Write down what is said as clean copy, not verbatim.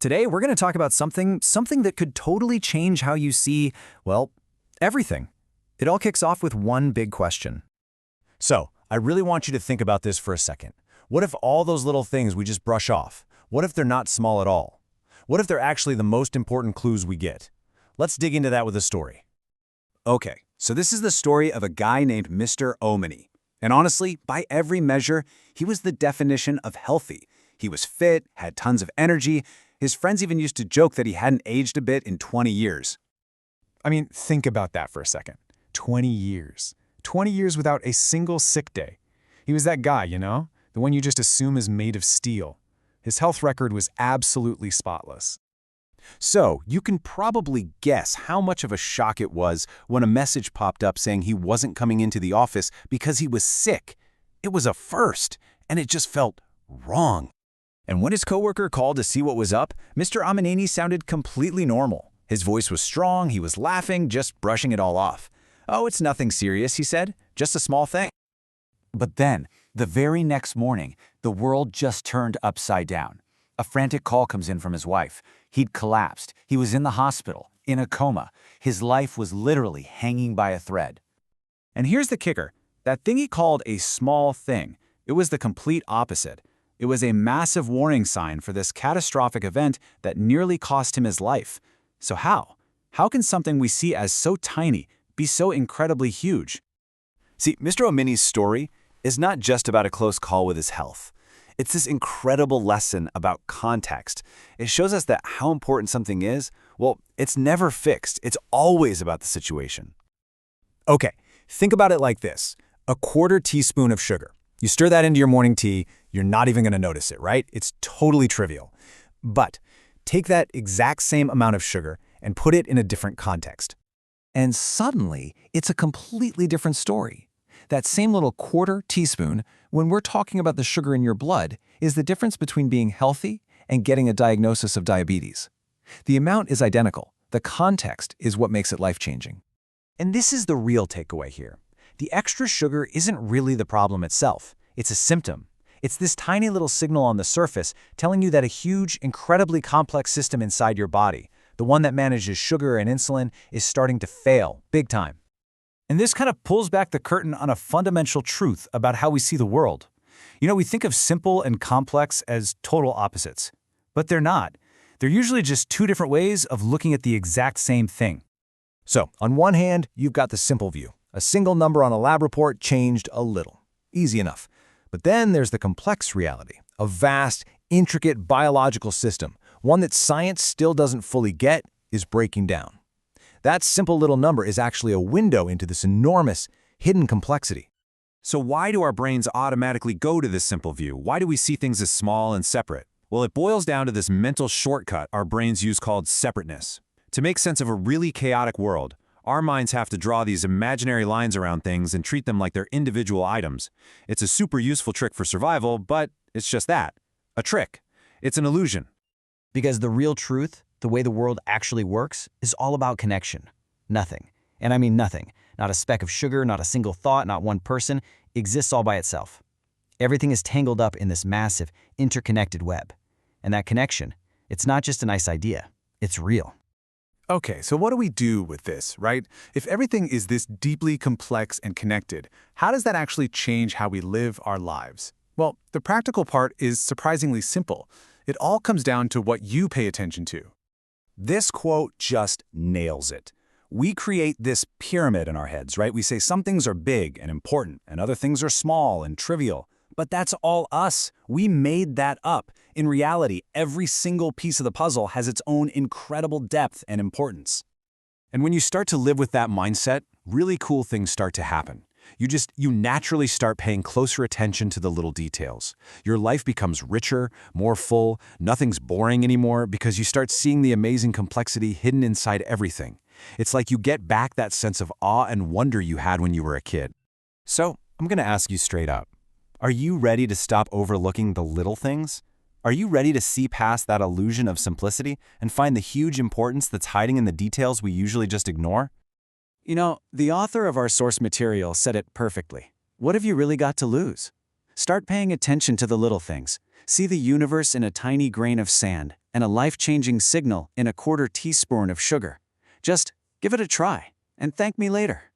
Today, we're going to talk about something that could totally change how you see, well, everything. It all kicks off with one big question. So, I really want you to think about this for a second. What if all those little things we just brush off? What if they're not small at all? What if they're actually the most important clues we get? Let's dig into that with a story. Okay, so this is the story of a guy named Mr. Omni. And honestly, by every measure, he was the definition of healthy. He was fit, had tons of energy. His friends even used to joke that he hadn't aged a bit in 20 years. I mean, think about that for a second. 20 years. 20 years without a single sick day. He was that guy, you know? The one you just assume is made of steel. His health record was absolutely spotless. So, you can probably guess how much of a shock it was when a message popped up saying he wasn't coming into the office because he was sick. It was a first, and it just felt wrong. And when his coworker called to see what was up, Mr. Amanini sounded completely normal. His voice was strong, he was laughing, just brushing it all off. "Oh, it's nothing serious," he said. "Just a small thing." But then, the very next morning, the world just turned upside down. A frantic call comes in from his wife. He'd collapsed. He was in the hospital, in a coma. His life was literally hanging by a thread. And here's the kicker. That thing he called a small thing, it was the complete opposite. It was a massive warning sign for this catastrophic event that nearly cost him his life. So how? How can something we see as so tiny be so incredibly huge? See, Mr. Omini's story is not just about a close call with his health. It's this incredible lesson about context. It shows us that how important something is, well, it's never fixed. It's always about the situation. Okay, think about it like this. A quarter teaspoon of sugar. You stir that into your morning tea, you're not even going to notice it, right? It's totally trivial. But take that exact same amount of sugar and put it in a different context. And suddenly, it's a completely different story. That same little quarter teaspoon, when we're talking about the sugar in your blood, is the difference between being healthy and getting a diagnosis of diabetes. The amount is identical. The context is what makes it life-changing. And this is the real takeaway here. The extra sugar isn't really the problem itself. It's a symptom. It's this tiny little signal on the surface telling you that a huge, incredibly complex system inside your body, the one that manages sugar and insulin, is starting to fail big time. And this kind of pulls back the curtain on a fundamental truth about how we see the world. You know, we think of simple and complex as total opposites, but they're not. They're usually just two different ways of looking at the exact same thing. So, on one hand, you've got the simple view. A single number on a lab report changed a little. Easy enough. But then there's the complex reality, a vast, intricate biological system, one that science still doesn't fully get, is breaking down. That simple little number is actually a window into this enormous, hidden complexity. So why do our brains automatically go to this simple view? Why do we see things as small and separate? Well, it boils down to this mental shortcut our brains use called separateness. To make sense of a really chaotic world, our minds have to draw these imaginary lines around things and treat them like they're individual items. It's a super useful trick for survival, but it's just that, a trick. It's an illusion. Because the real truth, the way the world actually works, is all about connection. Nothing, and I mean nothing, not a speck of sugar, not a single thought, not one person, exists all by itself. Everything is tangled up in this massive, interconnected web. And that connection, it's not just a nice idea, it's real. Okay, so what do we do with this, right? If everything is this deeply complex and connected, how does that actually change how we live our lives? Well, the practical part is surprisingly simple. It all comes down to what you pay attention to. This quote just nails it. We create this pyramid in our heads, right? We say some things are big and important, and other things are small and trivial. But that's all us. We made that up. In reality, every single piece of the puzzle has its own incredible depth and importance. And when you start to live with that mindset, really cool things start to happen. You naturally start paying closer attention to the little details. Your life becomes richer, more full, nothing's boring anymore because you start seeing the amazing complexity hidden inside everything. It's like you get back that sense of awe and wonder you had when you were a kid. So, I'm going to ask you straight up. Are you ready to stop overlooking the little things? Are you ready to see past that illusion of simplicity and find the huge importance that's hiding in the details we usually just ignore? You know, the author of our source material said it perfectly. What have you really got to lose? Start paying attention to the little things. See the universe in a tiny grain of sand and a life-changing signal in a quarter teaspoon of sugar. Just give it a try and thank me later.